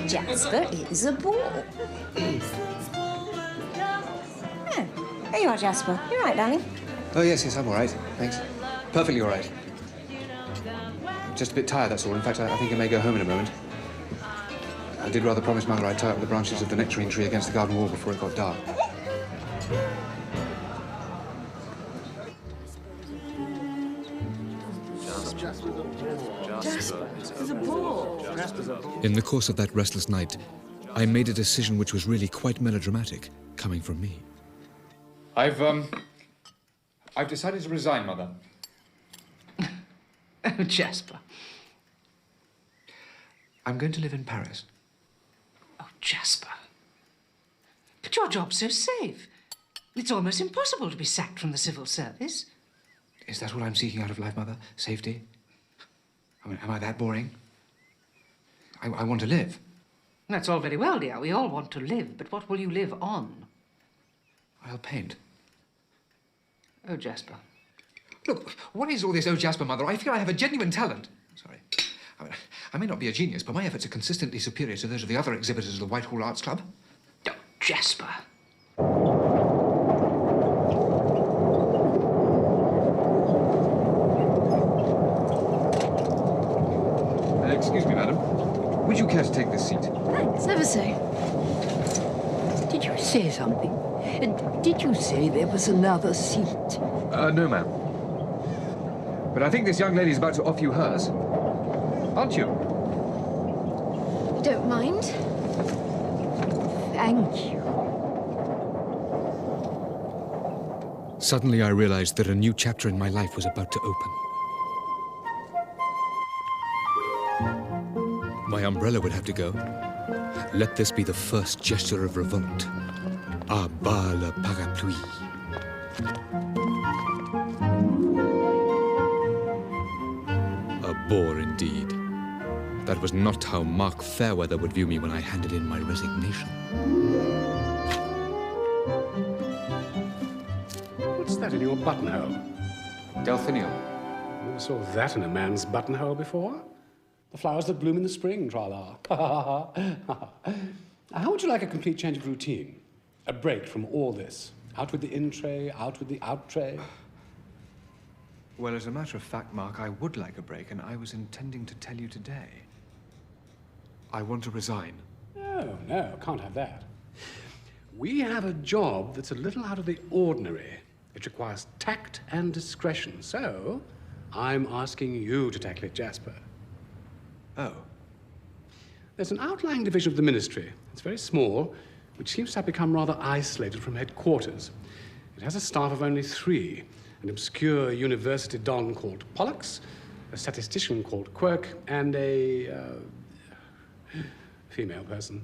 Jasper is a bore. There you are, Jasper. You all right, darling? Oh, yes, I'm all right. Thanks. Perfectly all right. Just a bit tired, that's all. In fact, I think I may go home in a moment. I did rather promise Mother I'd tie up the branches of the nectarine tree against the garden wall before it got dark. In the course of that restless night, I made a decision which was really quite melodramatic, coming from me. I've decided to resign, Mother. Oh, Jasper. I'm going to live in Paris. Oh, Jasper. But your job's so safe. It's almost impossible to be sacked from the civil service. Is that what I'm seeking out of life, Mother? Safety? I mean, am I that boring? I want to live. That's all very well, dear. We all want to live, but what will you live on? I'll paint. Oh, Jasper. Look, what is all this, oh, Jasper, Mother? I feel I have a genuine talent. Sorry. I may not be a genius, but my efforts are consistently superior to those of the other exhibitors of the Whitehall Arts Club. Oh, Jasper. Excuse me, madam. Would you care to take this seat? Thanks, ever so. Did you say something? Did you say there was another seat? No, ma'am. But I think this young lady's about to offer you hers. Aren't you? Don't mind. Thank you. Suddenly I realized that a new chapter in my life was about to open. My umbrella would have to go. Let this be the first gesture of revolt. À bas le parapluie. A bore indeed. That was not how Mark Fairweather would view me when I handed in my resignation. What's that in your buttonhole? Delphinium. Never saw that in a man's buttonhole before. The flowers that bloom in the spring, tra-la. How would you like a complete change of routine? A break from all this? Out with the in-tray, out with the out-tray? Well, as a matter of fact, Mark, I would like a break, and I was intending to tell you today. I want to resign. No, can't have that. We have a job that's a little out of the ordinary. It requires tact and discretion, so I'm asking you to tackle it, Jasper. Oh. There's an outlying division of the ministry. It's very small, which seems to have become rather isolated from headquarters. It has a staff of only 3, an obscure university don called Pollux, a statistician called Quirk, and a female person.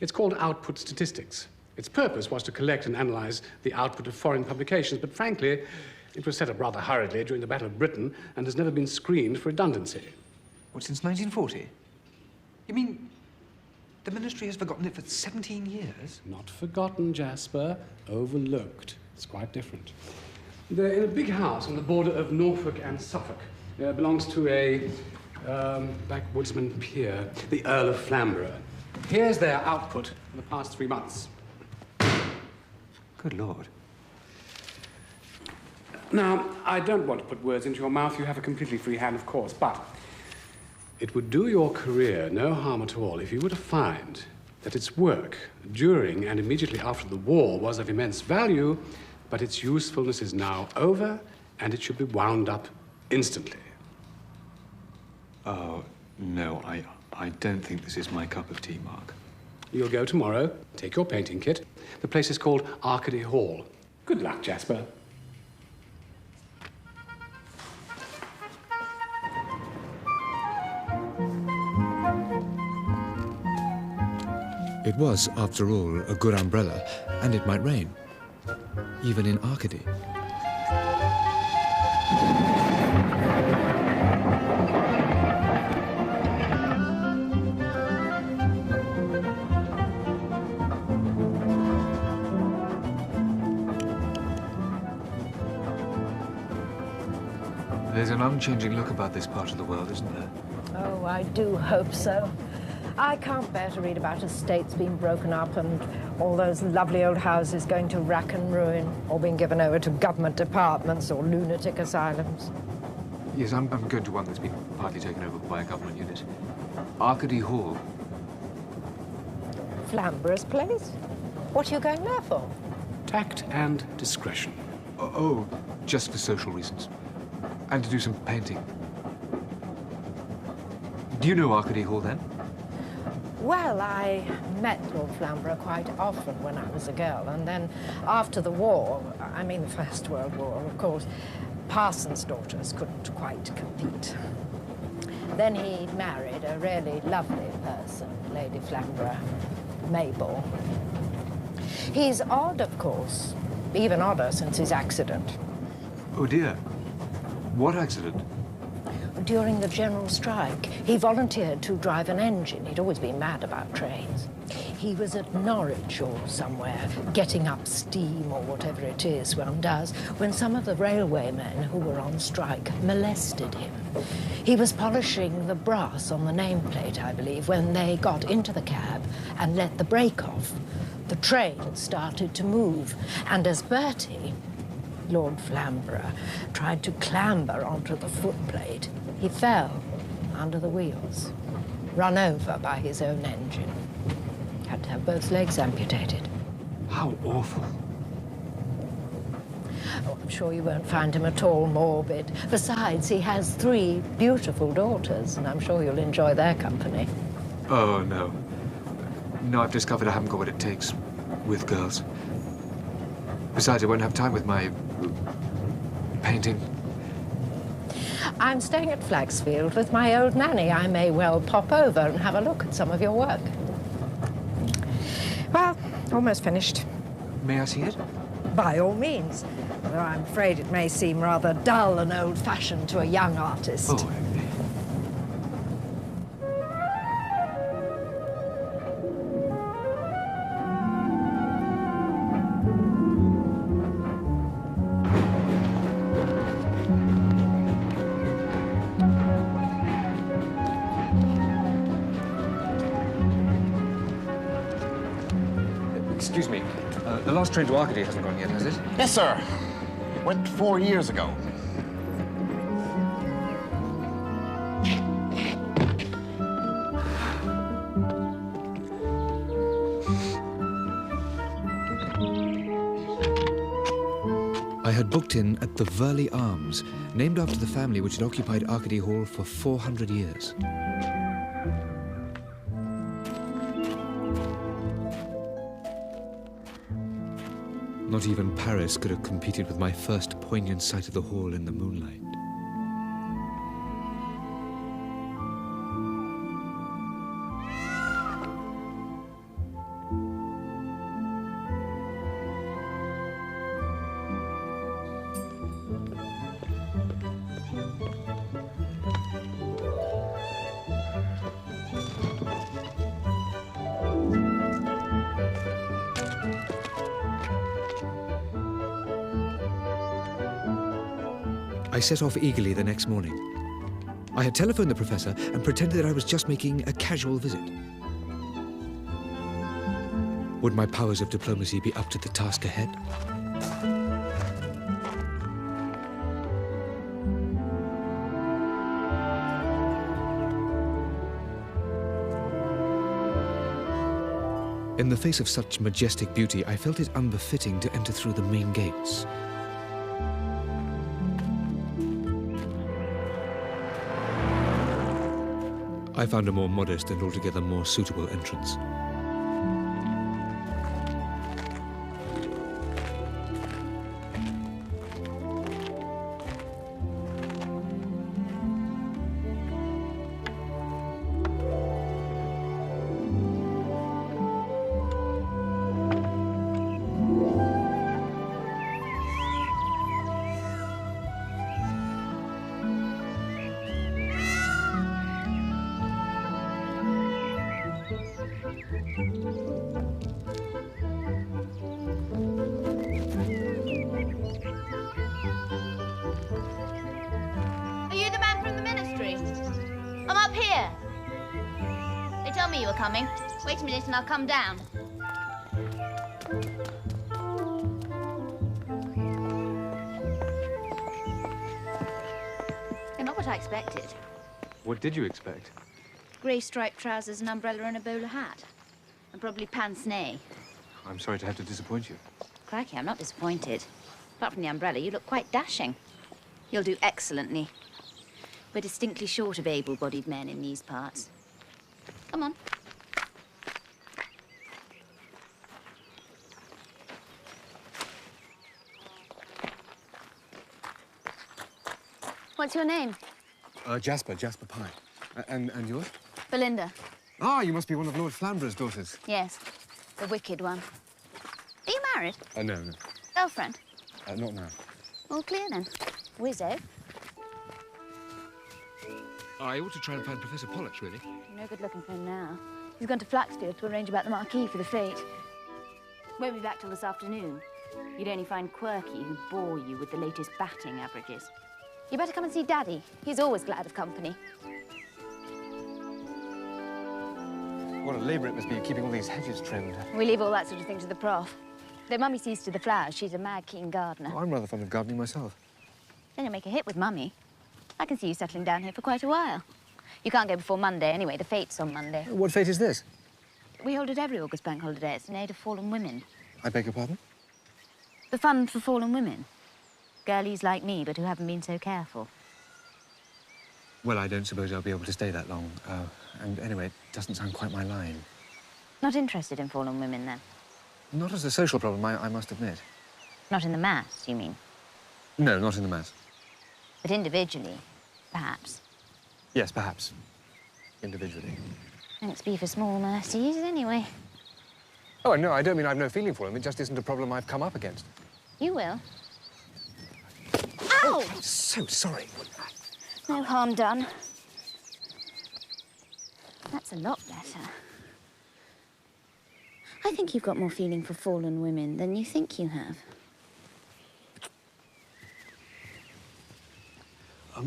It's called Output Statistics. Its purpose was to collect and analyze the output of foreign publications, but frankly, it was set up rather hurriedly during the Battle of Britain and has never been screened for redundancy. What, since 1940? You mean the ministry has forgotten it for 17 years? Not forgotten, Jasper. Overlooked. It's quite different. They're in a big house on the border of Norfolk and Suffolk. It belongs to a backwoodsman peer, the Earl of Flamborough. Here's their output for the past 3 months. Good Lord. Now, I don't want to put words into your mouth. You have a completely free hand, of course, but it would do your career no harm at all if you were to find that its work during and immediately after the war was of immense value, but its usefulness is now over, and it should be wound up instantly. Oh, no, I don't think this is my cup of tea, Mark. You'll go tomorrow, take your painting kit. The place is called Ardy Hall. Good luck, Jasper. It was, after all, a good umbrella, and it might rain, even in Arcady. There's an unchanging look about this part of the world, isn't there? Oh, I do hope so. I can't bear to read about estates being broken up and all those lovely old houses going to rack and ruin or being given over to government departments or lunatic asylums. Yes, I'm going to one that's been partly taken over by a government unit. Ardy Hall. Flamborough's place? What are you going there for? Tact and discretion. Oh, just for social reasons. And to do some painting. Do you know Ardy Hall, then? Well, I met Lord Flamborough quite often when I was a girl, and then after the war, I mean the First World War, of course, parsons' daughters couldn't quite compete. Then he married a really lovely person, Lady Flamborough, Mabel. He's odd, of course, even odder since his accident. Oh, dear. What accident? During the general strike, he volunteered to drive an engine. He'd always been mad about trains. He was at Norwich or somewhere, getting up steam or whatever it is one does, when some of the railwaymen who were on strike molested him. He was polishing the brass on the nameplate, I believe, when they got into the cab and let the brake off. The train started to move, and as Bertie, Lord Flamborough, tried to clamber onto the footplate, he fell under the wheels, run over by his own engine. Had to have both legs amputated. How awful. Oh, I'm sure you won't find him at all morbid. Besides, he has 3 beautiful daughters, and I'm sure you'll enjoy their company. Oh, no. No, I've discovered I haven't got what it takes with girls. Besides, I won't have time with my painting. I'm staying at Flaxfield with my old nanny. I may well pop over and have a look at some of your work. Well, almost finished. May I see it? By all means. Though I'm afraid it may seem rather dull and old-fashioned to a young artist. Oh, excuse me. The last train to Arcady hasn't gone yet, has it? Yes, sir. Went 4 years ago. I had booked in at the Verley Arms, named after the family which had occupied Arcady Hall for 400 years. Not even Paris could have competed with my first poignant sight of the hall in the moonlight. I set off eagerly the next morning. I had telephoned the professor and pretended that I was just making a casual visit. Would my powers of diplomacy be up to the task ahead? In the face of such majestic beauty, I felt it unbefitting to enter through the main gates. I found a more modest and altogether more suitable entrance. me you were coming. Wait a minute and I'll come down. You're not what I expected. What did you expect? Grey striped trousers, an umbrella and a bowler hat. And probably pince-nez. I'm sorry to have to disappoint you. Crikey, I'm not disappointed. Apart from the umbrella, you look quite dashing. You'll do excellently. We're distinctly short of able-bodied men in these parts. Come on. What's your name? Jasper Pye. And yours? Belinda. Ah, you must be one of Lord Flamborough's daughters. Yes, the wicked one. Are you married? No. Girlfriend? Not now. All clear then. Wizzo. I ought to try and find Professor Pollux, really. No good looking for him now. He's gone to Flaxfield to arrange about the marquee for the fete. Won't be back till this afternoon. You'd only find Quirky who'd bore you with the latest batting averages. You better come and see Daddy. He's always glad of company. What a labour it must be keeping all these hedges trimmed. We leave all that sort of thing to the prof. Though Mummy sees to the flowers, she's a mad keen gardener. Oh, I'm rather fond of gardening myself. Then you'll make a hit with Mummy. I can see you settling down here for quite a while. You can't go before Monday anyway. The fete's on Monday. What fete is this? We hold it every August bank holiday. It's in aid of fallen women. I beg your pardon? The fund for fallen women. Girlies like me, but who haven't been so careful. Well, I don't suppose I'll be able to stay that long. And anyway, it doesn't sound quite my line. Not interested in fallen women, then? Not as a social problem, I must admit. Not in the mass, you mean? No, not in the mass. But individually, perhaps. Yes, perhaps. Individually. Thanks be for small mercies, anyway. Oh, no, I don't mean I've no feeling for him. It just isn't a problem I've come up against. You will. Ow! I'm so sorry. No harm done. That's a lot better. I think you've got more feeling for fallen women than you think you have.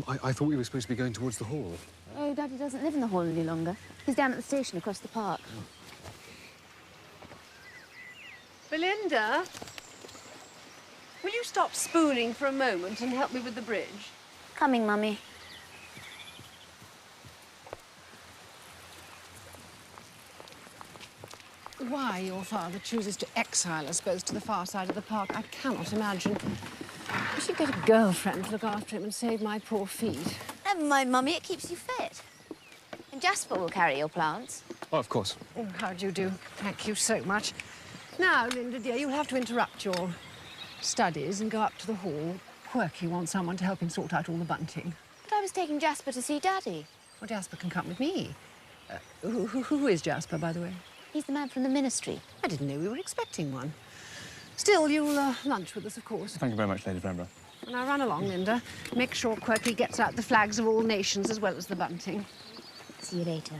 I thought we were supposed to be going towards the hall. Oh, Daddy doesn't live in the hall any longer. He's down at the station across the park. Belinda, will you stop spooning for a moment and help me with the bridge? Coming, Mummy. Why your father chooses to exile us both to the far side of the park, I cannot imagine. We should get a girlfriend to look after him and save my poor feet. Never mind, Mummy, it keeps you fit. And Jasper will carry your plants. Oh, of course. Oh, how do you do? Thank you so much. Now, Linda, dear, you'll have to interrupt your studies and go up to the hall. Quirky wants someone to help him sort out all the bunting. But I was taking Jasper to see Daddy. Well, Jasper can come with me. Who is Jasper, by the way? He's the man from the ministry. I didn't know we were expecting one. Still, you'll lunch with us, of course. Thank you very much, Lady Flamborough. Now run along, Linda. Make sure Quirky gets out the flags of all nations as well as the bunting. See you later.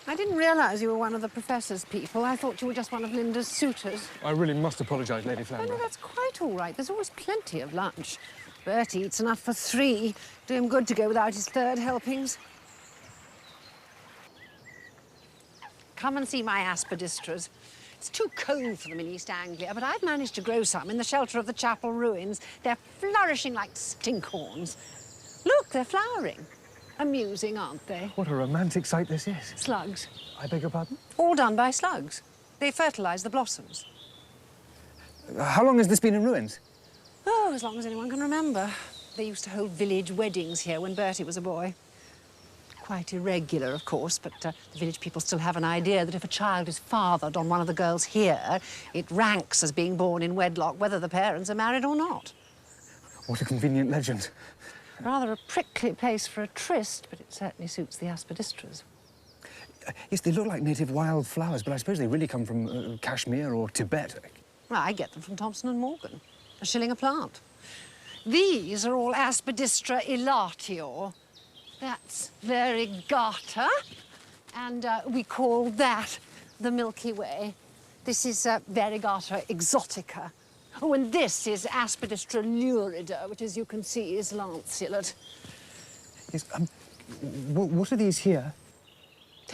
I didn't realise you were one of the Professor's people. I thought you were just one of Linda's suitors. I really must apologise, Lady Oh, Flamborough. no, that's quite all right. There's always plenty of lunch. Bertie eats enough for 3. Do him good to go without his 3rd helpings. Come and see my aspidistras. It's too cold for them in East Anglia, but I've managed to grow some in the shelter of the chapel ruins. They're flourishing like stinkhorns. Look, they're flowering. Amusing, aren't they? What a romantic sight this is. Slugs. I beg your pardon? All done by slugs. They fertilise the blossoms. How long has this been in ruins? Oh, as long as anyone can remember. They used to hold village weddings here when Bertie was a boy. Quite irregular, of course, but the village people still have an idea that if a child is fathered on one of the girls here, it ranks as being born in wedlock, whether the parents are married or not. What a convenient legend. Rather a prickly place for a tryst, but it certainly suits the aspidistras. Yes, they look like native wild flowers, but I suppose they really come from Kashmir or Tibet. Well, I get them from Thompson and Morgan. A shilling a plant. These are all Aspidistra elatior. That's variegata, and we call that the Milky Way. This is variegata exotica. Oh, and this is Aspidistra lurida, which, as you can see, is lanceolate. Yes, what are these here?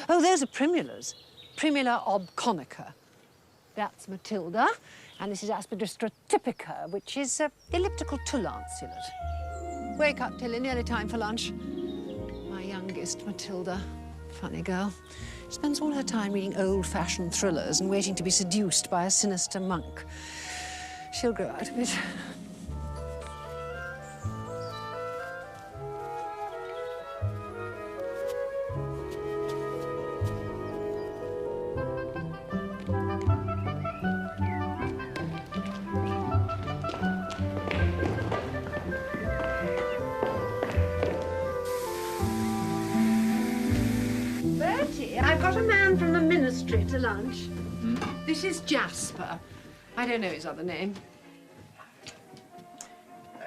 Oh, those are primulas. Primula obconica. That's Matilda, and this is Aspidistra typica, which is elliptical to lanceolate. Wake up, Tilly, nearly time for lunch. My youngest, Matilda. Funny girl. Spends all her time reading old-fashioned thrillers and waiting to be seduced by a sinister monk. She'll grow out of it. Bertie, I've got a man from the ministry to lunch. This is Jasper. I don't know his other name.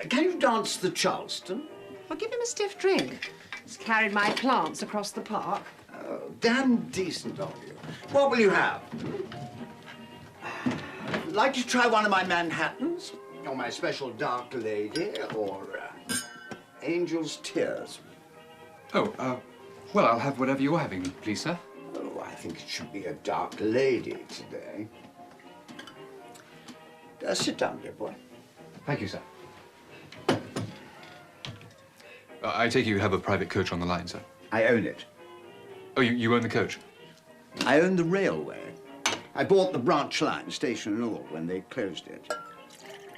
Can you dance the Charleston? Well, give him a stiff drink. He's carried my plants across the park. Oh, damn decent of you. What will you have? Like to try one of my Manhattans? Or my special dark lady? Or Angel's Tears? Oh, well, I'll have whatever you're having, please, sir. Oh, I think it should be a dark lady today. Sit down, dear boy. Thank you, sir. I take it you have a private coach on the line, sir? I own it. Oh, you own the coach? I own the railway. I bought the branch line, station and all, when they closed it.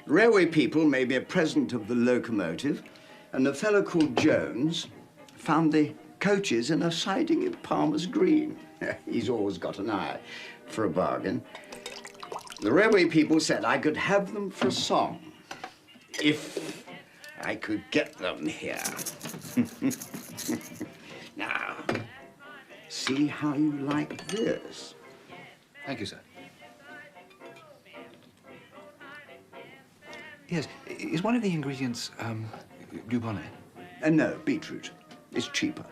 The railway people made me a present of the locomotive, and a fellow called Jones found the coaches in a siding in Palmer's Green. He's always got an eye for a bargain. The railway people said I could have them for a song, if I could get them here. Now, see how you like this. Thank you, sir. Yes, is one of the ingredients, Dubonnet? No, beetroot. It's cheaper.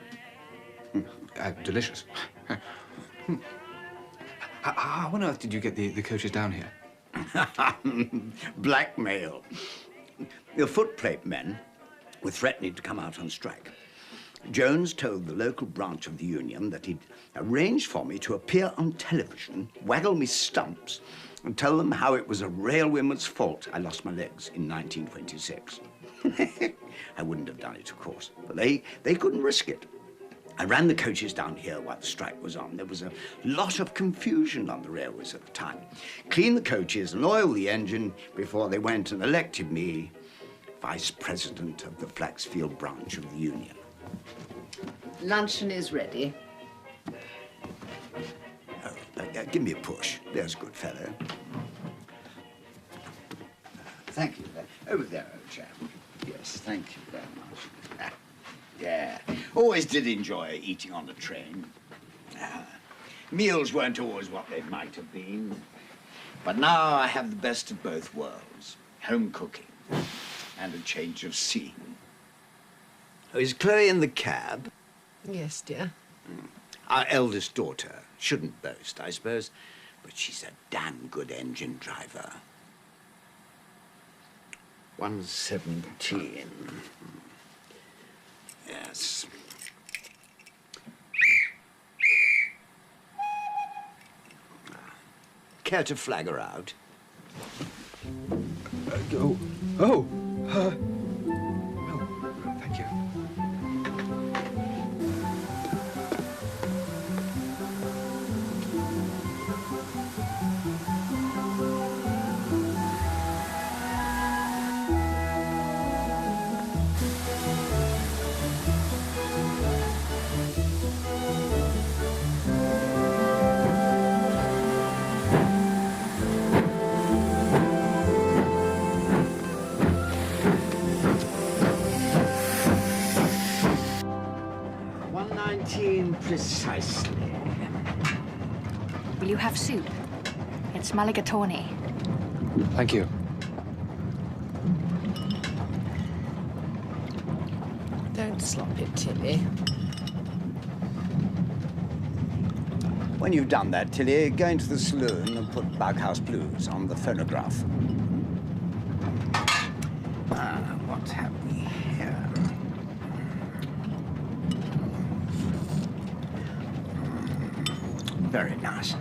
Delicious. How on earth did you get the coaches down here? Blackmail. The footplate men were threatening to come out on strike. Jones told the local branch of the union that he'd arranged for me to appear on television, waggle me stumps, and tell them how it was a railwayman's fault I lost my legs in 1926. I wouldn't have done it, of course, but they couldn't risk it. I ran the coaches down here while the strike was on. There was a lot of confusion on the railways at the time. Cleaned the coaches and oiled the engine before they went and elected me vice president of the Flaxfield branch of the union. Luncheon is ready. Oh, give me a push. There's a good fellow. Thank you. Over there, old chap. Yes, thank you very much. Yeah, always did enjoy eating on the train. Meals weren't always what they might have been. But now I have the best of both worlds. Home cooking and a change of scene. Oh, is Chloe in the cab? Yes, dear. Our eldest daughter. Shouldn't boast, I suppose, but she's a damn good engine driver. 117. Yes. Care to flag her out? Oh, thank you. Precisely. Will you have soup? It's mulligatawny. Thank you. Don't slop it, Tilly. When you've done that, Tilly, go into the saloon and put Bughouse Blues on the phonograph. What have we here? Very nice.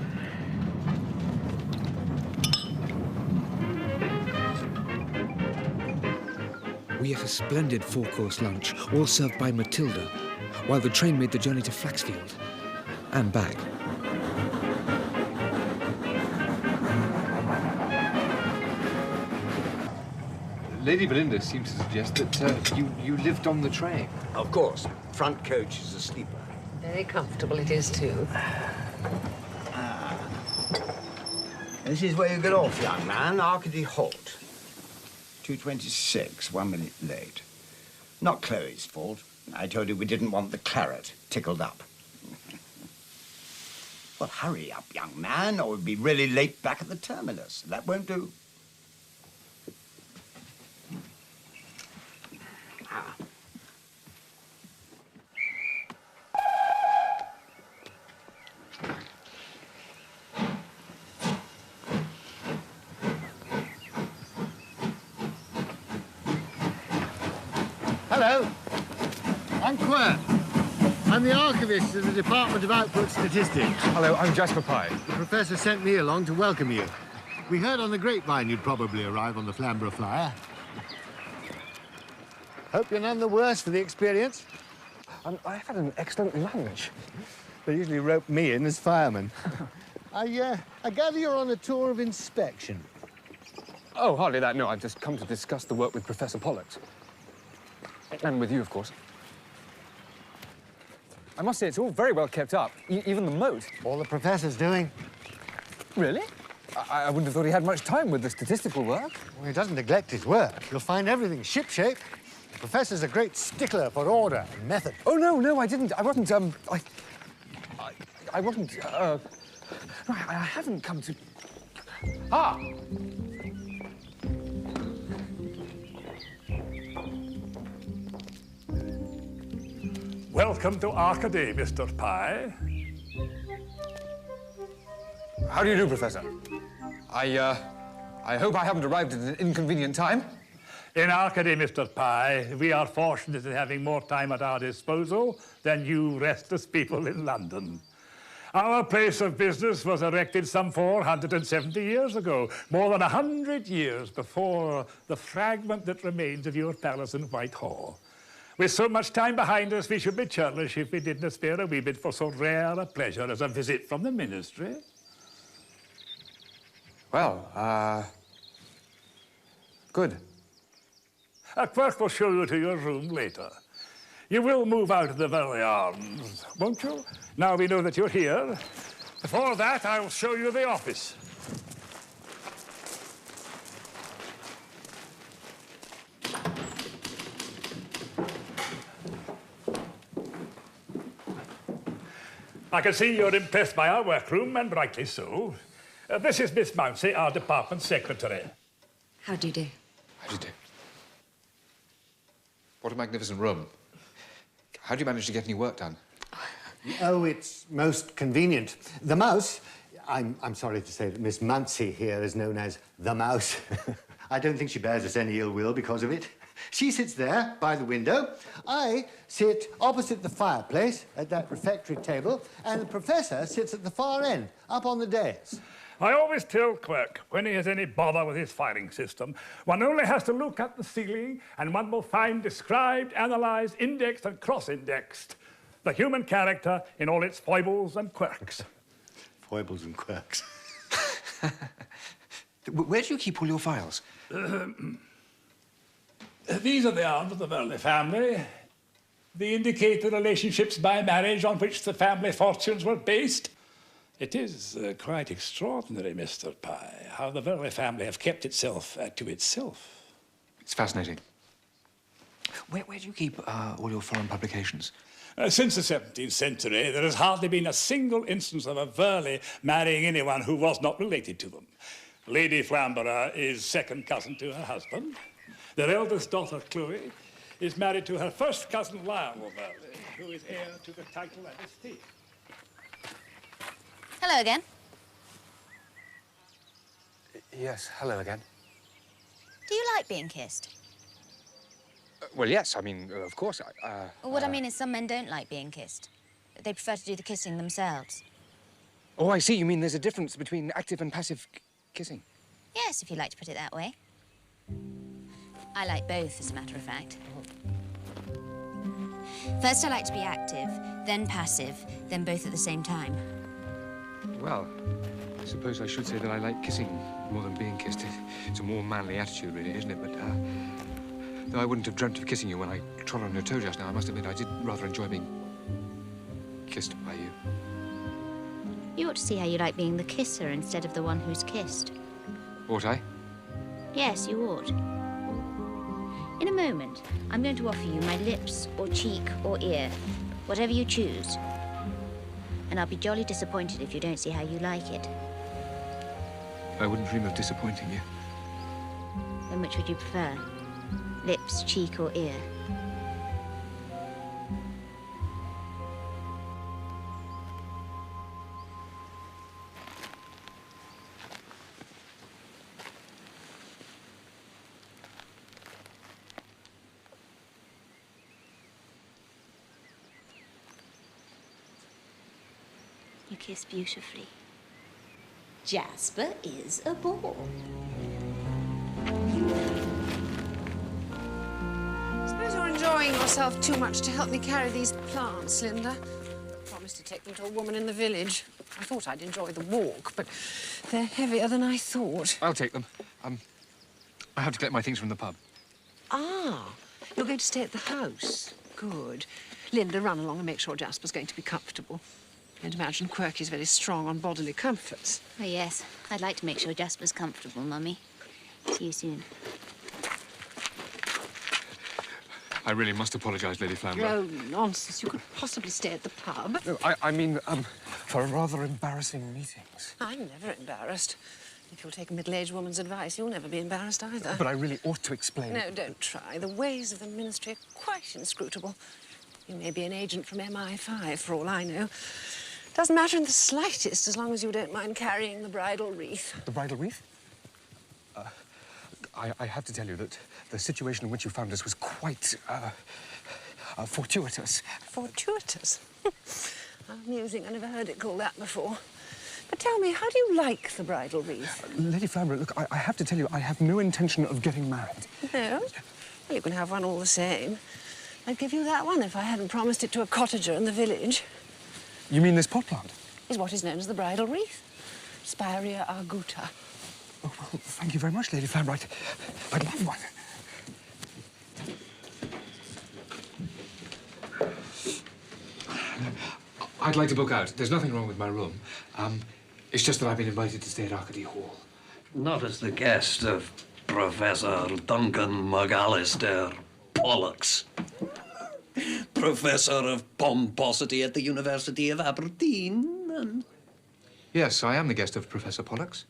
We ate a splendid four-course lunch, all served by Matilda, while the train made the journey to Flaxfield and back. Lady Belinda seems to suggest that you lived on the train. Of course. Front coach is a sleeper. Very comfortable it is, too. This is where you get off, young man. Ardy Hall. 2:26, 1 minute late. Not Chloe's fault. I told her we didn't want the claret tickled up. Well, hurry up, young man, or we'll be really late back at the terminus. That won't do. Hello, I'm Quirk. I'm the archivist of the Department of Output Statistics. Hello, I'm Jasper Pye. The professor sent me along to welcome you. We heard on the grapevine you'd probably arrive on the Flamborough flyer. Hope you're none the worse for the experience. I've had an excellent lunch. They usually rope me in as fireman. I gather you're on a tour of inspection. Oh, hardly that, no. I've just come to discuss the work with Professor Pollux. And with you, of course. I must say, it's all very well kept up, even the moat. All the professor's doing. Really? I wouldn't have thought he had much time with the statistical work. Well, he doesn't neglect his work. You'll find everything shipshape. The professor's a great stickler for order and method. Oh, no, I didn't. I wasn't, I wasn't, I haven't come to... Ah! Welcome to Arcady, Mr. Pye. How do you do, Professor? I hope I haven't arrived at an inconvenient time. In Arcady, Mr. Pye, we are fortunate in having more time at our disposal than you restless people in London. Our place of business was erected some 470 years ago, more than 100 years before the fragment that remains of your palace in Whitehall. With so much time behind us, we should be churlish if we didn't spare a wee bit for so rare a pleasure as a visit from the ministry. Well, good. A clerk will show you to your room later. You will move out of the Valley Arms, won't you? Now we know that you're here. Before that, I will show you the office. I can see you're impressed by our workroom, and rightly so. This is Miss Mounsey, our department secretary. How do you do? How do you do? What a magnificent room. How do you manage to get any work done? Oh, it's most convenient. The mouse, I'm sorry to say that Miss Mounsey here is known as the mouse. I don't think she bears us any ill will because of it. She sits there by the window. I sit opposite the fireplace at that refectory table, and the professor sits at the far end, up on the dais. I always tell Quirk, when he has any bother with his firing system, one only has to look at the ceiling and one will find described, analysed, indexed and cross-indexed the human character in all its foibles and quirks. Foibles and quirks. Where do you keep all your files? These are the arms of the Verley family. They indicate the relationships by marriage on which the family fortunes were based. It is quite extraordinary, Mr. Pye, how the Verley family have kept itself to itself. It's fascinating. Where do you keep all your foreign publications? Since the 17th century, there has hardly been a single instance of a Verley marrying anyone who was not related to them. Lady Flamborough is second cousin to her husband. Their eldest daughter, Chloe, is married to her first cousin, Lionel Verley, who is heir to the title and estate. Hello again. Yes, hello again. Do you like being kissed? Well, yes, I mean, of course, What I mean is some men don't like being kissed. They prefer to do the kissing themselves. Oh, I see. You mean there's a difference between active and passive kissing? Yes, if you like to put it that way. I like both, as a matter of fact. First I like to be active, then passive, then both at the same time. Well, I suppose I should say that I like kissing more than being kissed. It's a more manly attitude, really, isn't it? But, though I wouldn't have dreamt of kissing you when I trod on your toe just now, I must admit I did rather enjoy being kissed by you. You ought to see how you like being the kisser instead of the one who's kissed. Ought I? Yes, you ought. In a moment, I'm going to offer you my lips or cheek or ear, whatever you choose. And I'll be jolly disappointed if you don't see how you like it. I wouldn't dream of disappointing you. Then which would you prefer? Lips, cheek or ear? You kiss beautifully. Jasper is a bore. Suppose you're enjoying yourself too much to help me carry these plants, Linda. I promised to take them to a woman in the village. I thought I'd enjoy the walk, but they're heavier than I thought. I'll take them. I have to collect my things from the pub. Ah, you're going to stay at the house. Good. Linda, run along and make sure Jasper's going to be comfortable. I'd imagine Quirky's very strong on bodily comforts. Oh, yes. I'd like to make sure Jasper's comfortable, Mummy. See you soon. I really must apologise, Lady Flamborough. Oh, nonsense. You could possibly stay at the pub. No, I mean, for rather embarrassing meetings. I'm never embarrassed. If you'll take a middle-aged woman's advice, you'll never be embarrassed either. But I really ought to explain. No, don't try. The ways of the ministry are quite inscrutable. You may be an agent from MI5, for all I know. Doesn't matter in the slightest, as long as you don't mind carrying the bridal wreath. The bridal wreath? I have to tell you that the situation in which you found us was quite, fortuitous. Fortuitous? Amusing. I never heard it called that before. But tell me, how do you like the bridal wreath? Lady Flamborough, look, I have to tell you, I have no intention of getting married. No? Well, you can have one all the same. I'd give you that one if I hadn't promised it to a cottager in the village. You mean this pot plant? Is what is known as the bridal wreath. Spirea arguta. Oh, well, thank you very much, Lady Flamborough. I'd love one. I'd like to book out. There's nothing wrong with my room. It's just that I've been invited to stay at Ardy Hall. Not as the guest of Professor Duncan McAllister Pollux. Professor of Pomposity at the University of Aberdeen, and... Yes, I am the guest of Professor Pollux.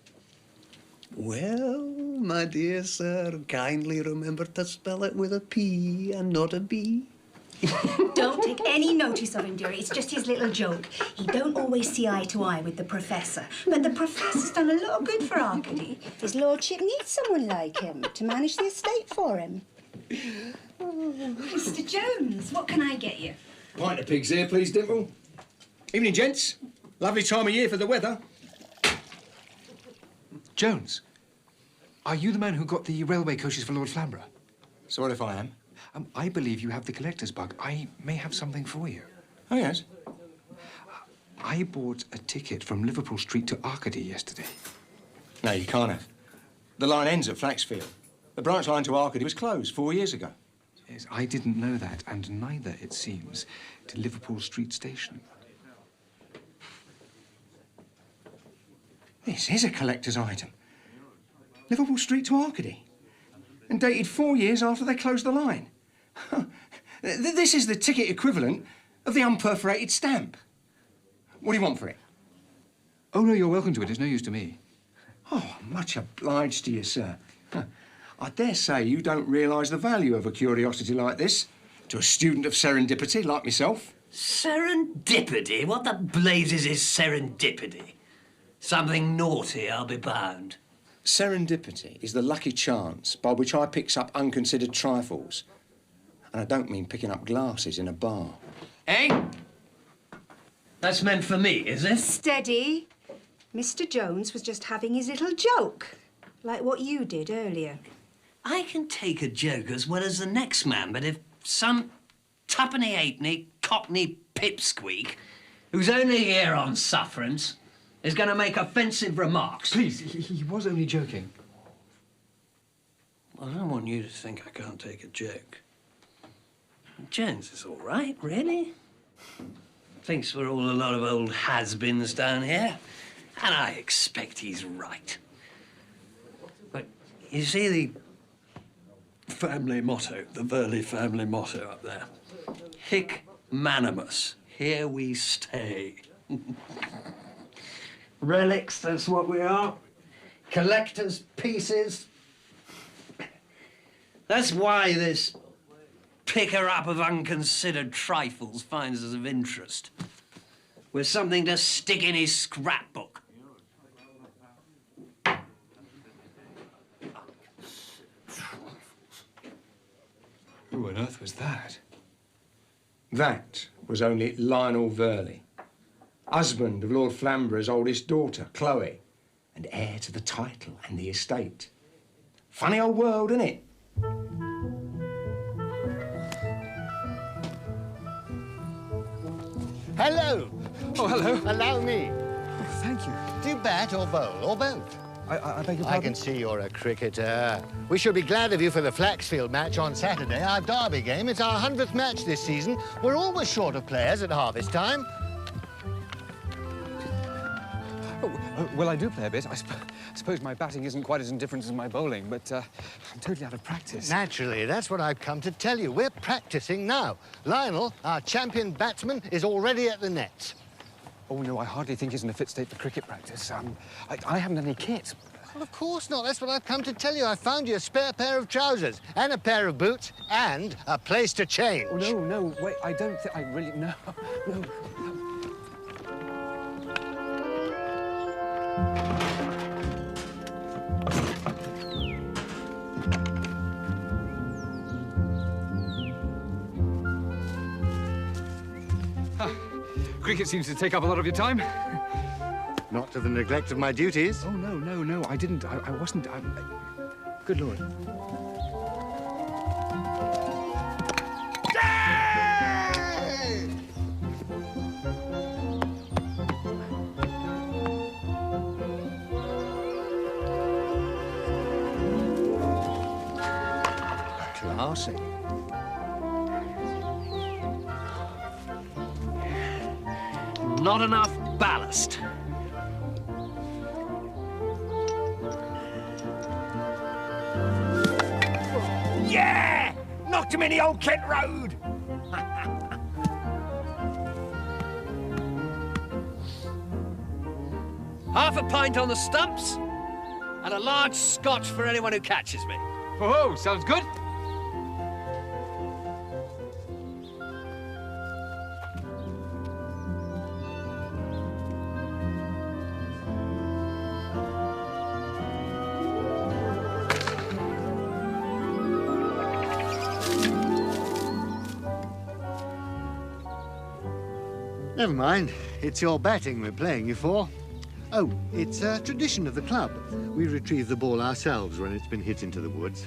Well, my dear sir, kindly remember to spell it with a P and not a B. Don't take any notice of him, dearie. It's just his little joke. He don't always see eye to eye with the Professor. But the Professor's done a lot of good for Arcady. His lordship needs someone like him to manage the estate for him. Mr. Jones, what can I get you? Pint of pig's ear, please, Dimple. Evening, gents. Lovely time of year for the weather. Jones, are you the man who got the railway coaches for Lord Flamborough? So what if I am? I believe you have the collector's bug. I may have something for you. Oh, yes? I bought a ticket from Liverpool Street to Arcady yesterday. No, you can't have. The line ends at Flaxfield. The branch line to Arcady was closed 4 years ago. Yes, I didn't know that, and neither, it seems, to Liverpool Street Station. This is a collector's item. Liverpool Street to Arcady. And dated 4 years after they closed the line. This is the ticket equivalent of the unperforated stamp. What do you want for it? Oh, no, you're welcome to it. It's no use to me. Oh, much obliged to you, sir. I dare say you don't realise the value of a curiosity like this to a student of serendipity like myself. Serendipity? What the blazes is serendipity? Something naughty, I'll be bound. Serendipity is the lucky chance by which I picks up unconsidered trifles. And I don't mean picking up glasses in a bar. Hey? That's meant for me, is it? Steady. Mr. Jones was just having his little joke, like what you did earlier. I can take a joke as well as the next man, but if some tuppenny-halfpenny cockney pipsqueak who's only here on sufferance is going to make offensive remarks... Please, he was only joking. I don't want you to think I can't take a joke. Jones is all right, really. Thinks we're all a lot of old has-beens down here, and I expect he's right. But you see the family motto, the Burley family motto up there? Hic Manimus, here we stay. Relics, that's what we are. Collector's pieces. That's why this picker-up of unconsidered trifles finds us of interest. With something to stick in his scrapbook. Who on earth was that? That was only Lionel Verley, husband of Lord Flamborough's oldest daughter, Chloe, and heir to the title and the estate. Funny old world, isn't it? Hello. Oh, hello. Allow me. Oh, thank you. Do you bat or bowl, or both? I beg your pardon? I can see you're a cricketer. We shall be glad of you for the Flaxfield match on Saturday, our derby game. It's our 100th match this season. We're always short of players at harvest time. Well, I do play a bit. I suppose my batting isn't quite as indifferent as my bowling, but I'm totally out of practice. Naturally, that's what I've come to tell you. We're practicing now. Lionel, our champion batsman, is already at the nets. Oh, no, I hardly think he's in a fit state for cricket practice. I haven't any kit. Well, of course not. That's what I've come to tell you. I found you a spare pair of trousers and a pair of boots and a place to change. Oh, no, wait, I don't think... I really... No. Cricket seems to take up a lot of your time. Not to the neglect of my duties. Oh, no, I didn't. I wasn't. Good Lord. Classy. Not enough ballast. Yeah! Knocked him in the old Kent Road! Half a pint on the stumps, and a large scotch for anyone who catches me. Oh, sounds good. Never mind. It's your batting we're playing you for. Oh, it's a tradition of the club. We retrieve the ball ourselves when it's been hit into the woods.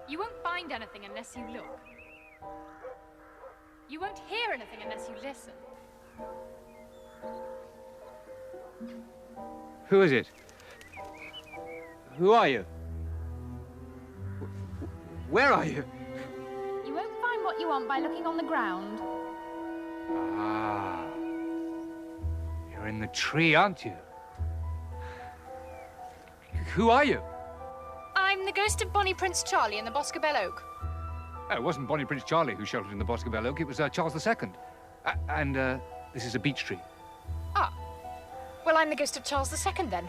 You won't find anything unless you look. You won't hear anything unless you listen. Who is it? Who are you? Where are you? You won't find what you want by looking on the ground. Ah. You're in the tree, aren't you? Who are you? I'm the ghost of Bonnie Prince Charlie in the Boscobel Oak. It wasn't Bonnie Prince Charlie who sheltered in the Boscobel Oak, it was Charles II. And this is a beech tree. Ah. Well, I'm the ghost of Charles II, then.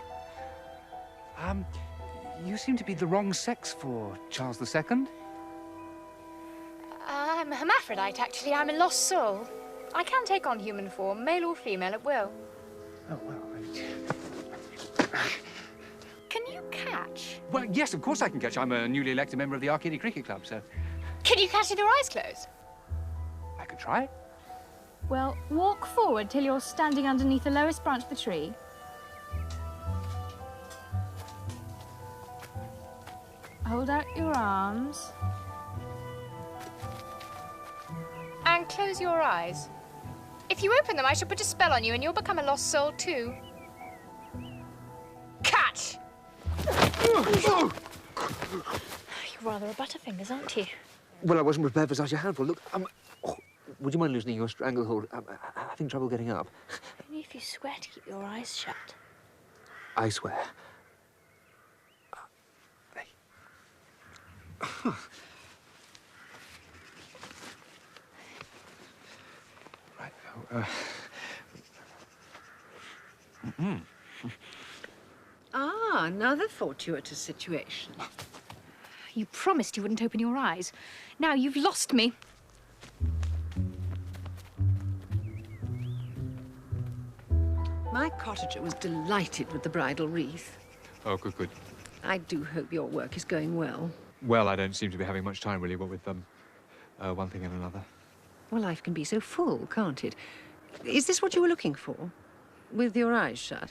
You seem to be the wrong sex for Charles II. I'm a hermaphrodite, actually. I'm a lost soul. I can take on human form, male or female, at will. Oh, well, Can you catch? Well, yes, of course I can catch. I'm a newly elected member of the Arcady Cricket Club, so... Can you catch with your eyes closed? I could try. Well, walk forward till you're standing underneath the lowest branch of the tree. Hold out your arms. And close your eyes. If you open them, I shall put a spell on you and you'll become a lost soul too. Catch! Oh. You're rather a butterfingers, aren't you? Well, I wasn't prepared for such a handful. Look, would you mind loosening your stranglehold? I'm having trouble getting up. Only if you swear to keep your eyes shut. I swear. Right now, Ah, another fortuitous situation. You promised you wouldn't open your eyes. Now you've lost me. My cottager was delighted with the bridal wreath. Oh, good, good. I do hope your work is going well. Well, I don't seem to be having much time, really, what with one thing and another. Well, life can be so full, can't it? Is this what you were looking for? With your eyes shut?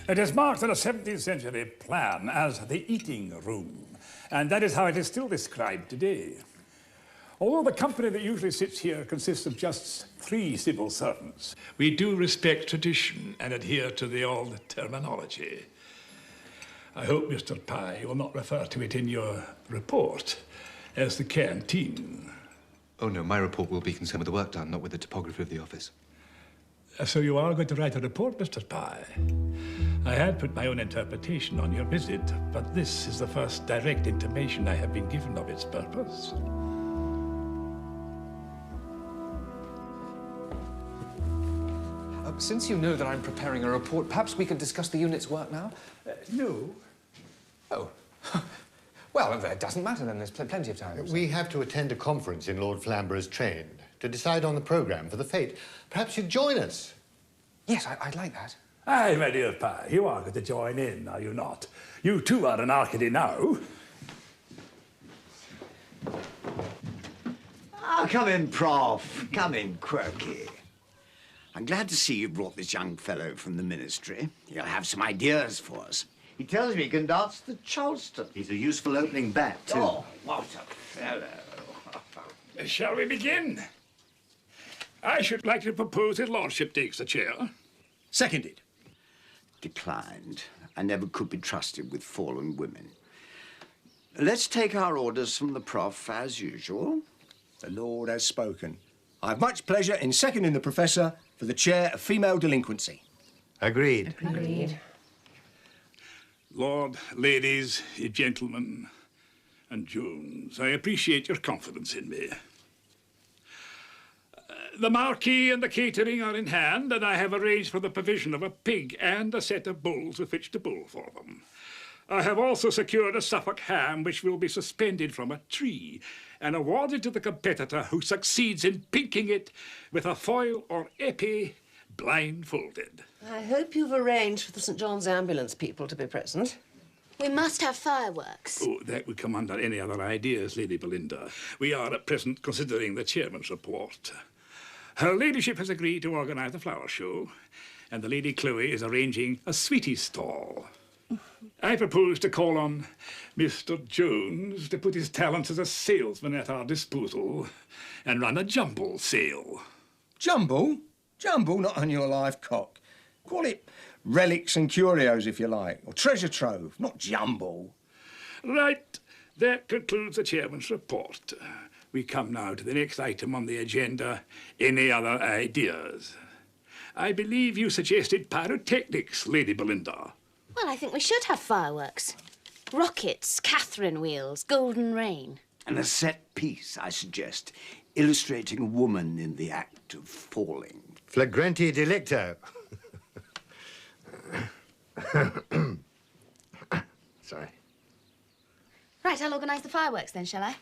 It is marked in a 17th century plan as the eating room, and that is how it is still described today. Although the company that usually sits here consists of just 3 civil servants, we do respect tradition and adhere to the old terminology. I hope, Mr. Pye, you will not refer to it in your report as the canteen. Oh, no, my report will be concerned with the work done, not with the topography of the office. So you are going to write a report, Mr. Pye? I had put my own interpretation on your visit, but this is the first direct intimation I have been given of its purpose. Since you know that I'm preparing a report, perhaps we could discuss the unit's work now? No. Oh. Well, it doesn't matter then. There's plenty of time. We have to attend a conference in Lord Flamborough's train to decide on the programme for the fete. Perhaps you'd join us. Yes, I'd like that. Aye, my dear Pye, you are going to join in, are you not? You too are an Arcady now. Ah, come in, Prof. Come in, Quirky. I'm glad to see you brought this young fellow from the ministry. He'll have some ideas for us. He tells me he can dance the Charleston. He's a useful opening bat, too. Oh, what a fellow. Shall we begin? I should like to propose his lordship takes the chair. Seconded. Declined. I never could be trusted with fallen women. Let's take our orders from the Prof, as usual. The Lord has spoken. I have much pleasure in seconding the Professor for the chair of female delinquency. Agreed. Agreed. Lord, ladies, gentlemen, and Jones, I appreciate your confidence in me. The marquee and the catering are in hand, and I have arranged for the provision of a pig and a set of bulls with which to bull for them. I have also secured a Suffolk ham which will be suspended from a tree and awarded to the competitor who succeeds in pinking it with a foil or épée blindfolded. I hope you've arranged for the St. John's ambulance people to be present. We must have fireworks. Oh, that would come under any other ideas, Lady Belinda. We are at present considering the chairman's report. Her ladyship has agreed to organise the flower show, and the Lady Chloe is arranging a sweetie stall. I propose to call on Mr. Jones to put his talents as a salesman at our disposal and run a jumble sale. Jumble? Jumble, not on your live cock. Call it relics and curios, if you like, or treasure trove, not jumble. Right. That concludes the chairman's report. We come now to the next item on the agenda. Any other ideas? I believe you suggested pyrotechnics, Lady Belinda. Well, I think we should have fireworks. Rockets, Catherine wheels, golden rain. And a set piece, I suggest, illustrating a woman in the act of falling. Flagrante delicto. Sorry. Right, I'll organise the fireworks then, shall I?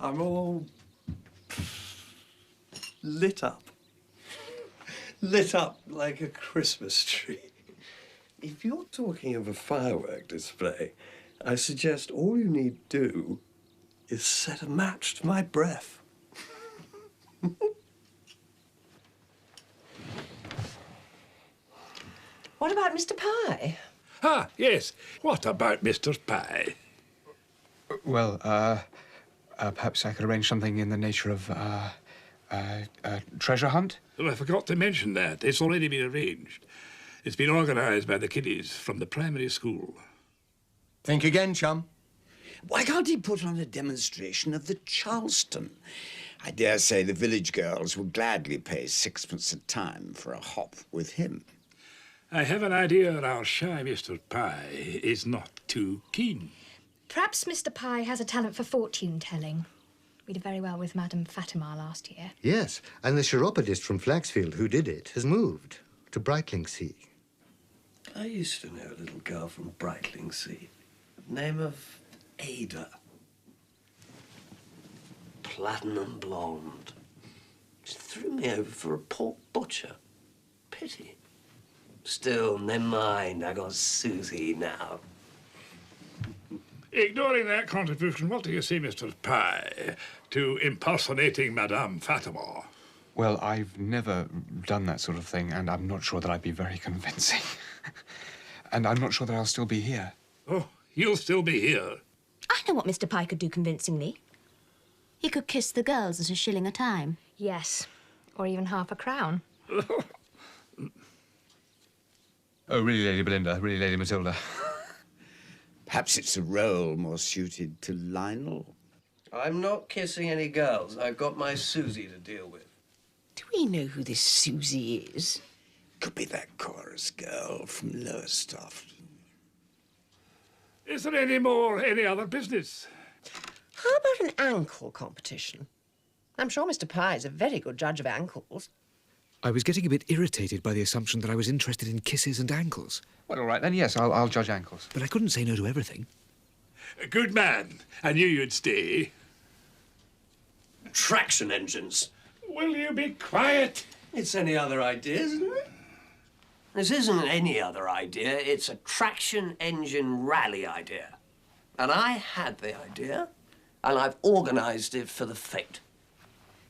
I'm all lit up. Lit up like a Christmas tree. If you're talking of a firework display, I suggest all you need do is set a match to my breath. What about Mr. Pye? Ah, yes. What about Mr. Pye? Well, perhaps I could arrange something in the nature of, treasure hunt? Oh, I forgot to mention that. It's already been arranged. It's been organised by the kiddies from the primary school. Think again, chum. Why can't he put on a demonstration of the Charleston? I dare say the village girls would gladly pay 6pence a time for a hop with him. I have an idea our shy Mr. Pye is not too keen. Perhaps Mr. Pye has a talent for fortune-telling. We did very well with Madame Fatima last year. Yes, and the chiropodist from Flaxfield who did it has moved to Brightlingsea. I used to know a little girl from Brightlingsea. Name of Ada. Platinum blonde. She threw me over for a pork butcher. Pity. Still, never mind. I got Susie now. Ignoring that contribution, what do you say, Mr. Pye, to impersonating Madame Fatima? Well, I've never done that sort of thing, and I'm not sure that I'd be very convincing. And I'm not sure that I'll still be here. Oh, you'll still be here. I know what Mr. Pye could do convincingly. He could kiss the girls at a shilling a time. Yes, or even half a crown. Oh, really, Lady Belinda? Really, Lady Matilda? Perhaps it's a role more suited to Lionel. I'm not kissing any girls. I've got my Susie to deal with. Do we know who this Susie is? Could be that chorus girl from Lowestoft. Is there any other business? How about an ankle competition? I'm sure Mr. Pye is a very good judge of ankles. I was getting a bit irritated by the assumption that I was interested in kisses and ankles. Well, all right, then, yes, I'll judge ankles. But I couldn't say no to everything. Good man. I knew you'd stay. Traction engines. Will you be quiet? It's any other idea, isn't it? This isn't any other idea. It's a traction engine rally idea. And I had the idea, and I've organised it for the fete.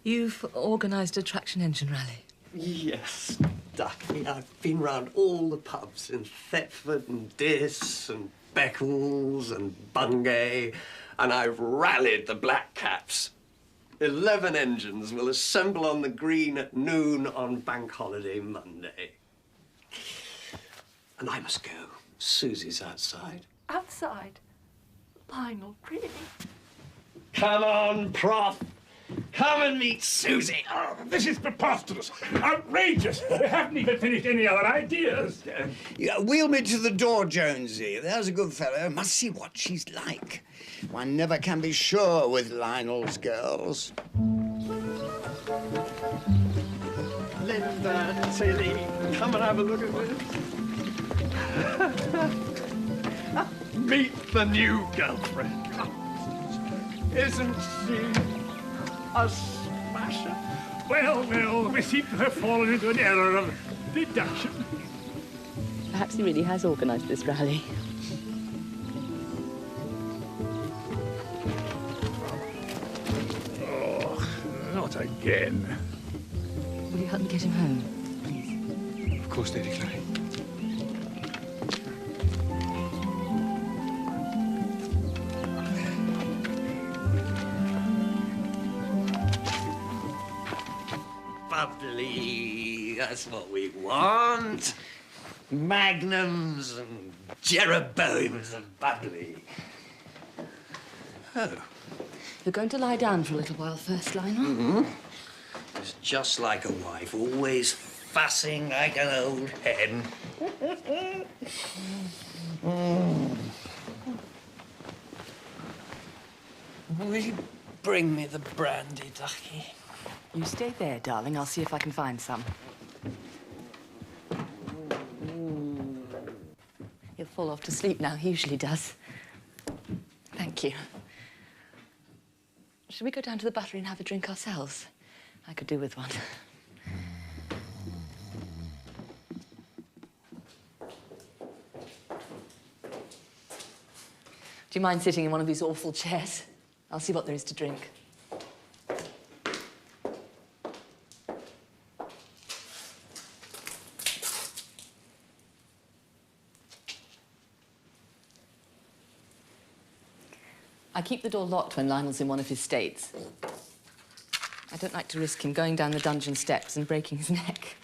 You've organised a traction engine rally? Yes, Ducky. I've been round all the pubs in Thetford and Diss and Beccles and Bungay, and I've rallied the Black Caps. 11 engines will assemble on the green at noon on Bank Holiday Monday. And I must go. Susie's outside. Outside? Lionel, really? Come on, Prof. Come and meet Susie. Oh, this is preposterous. Outrageous. We haven't even finished any other ideas. Yeah, wheel me to the door, Jonesy. There's a good fellow. Must see what she's like. One never can be sure with Lionel's girls. Linda, Tilly, come and have a look at this. Meet the new girlfriend. Isn't she a smasher? Well, we seem to have fallen into an error of deduction. Perhaps he really has organised this rally. Oh, not again. Will you help me get him home, please? Of course, Lady Clary. Bubbly, that's what we want. Magnums and Jeroboams and bubbly. Oh. You're going to lie down for a little while first, Lionel? Mm-hmm. It's just like a wife, always fussing like an old hen. Will you bring me the brandy, ducky? You stay there, darling. I'll see if I can find some. He'll fall off to sleep now. He usually does. Thank you. Should we go down to the buttery and have a drink ourselves? I could do with one. Do you mind sitting in one of these awful chairs? I'll see what there is to drink. I keep the door locked when Lionel's in one of his states. I don't like to risk him going down the dungeon steps and breaking his neck.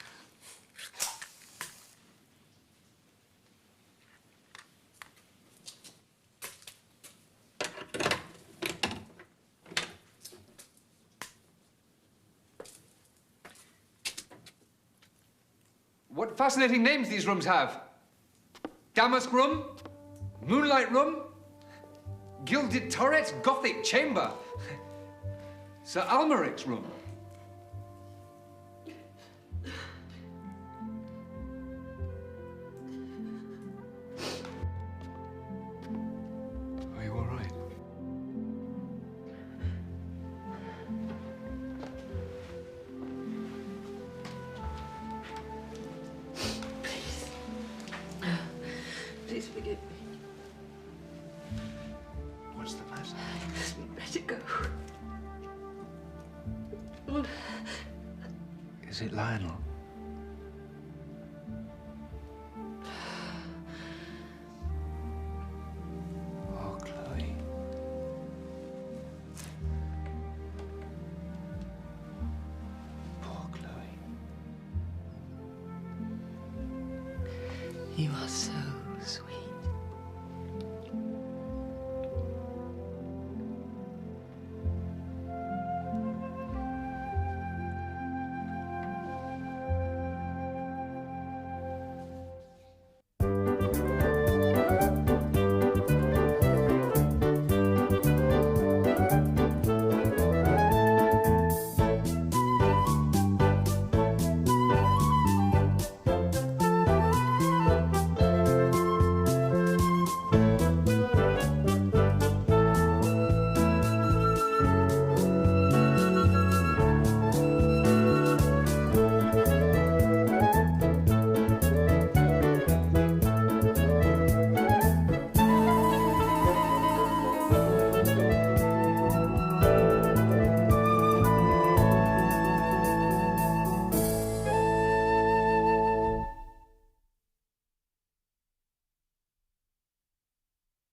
What fascinating names these rooms have. Damask room, moonlight room, gilded turret, Gothic chamber. Sir Almeric's room. Are you all right? Please forgive me. What's the matter? Let it go. Is it Lionel? Oh, Chloe. Poor Chloe. You are so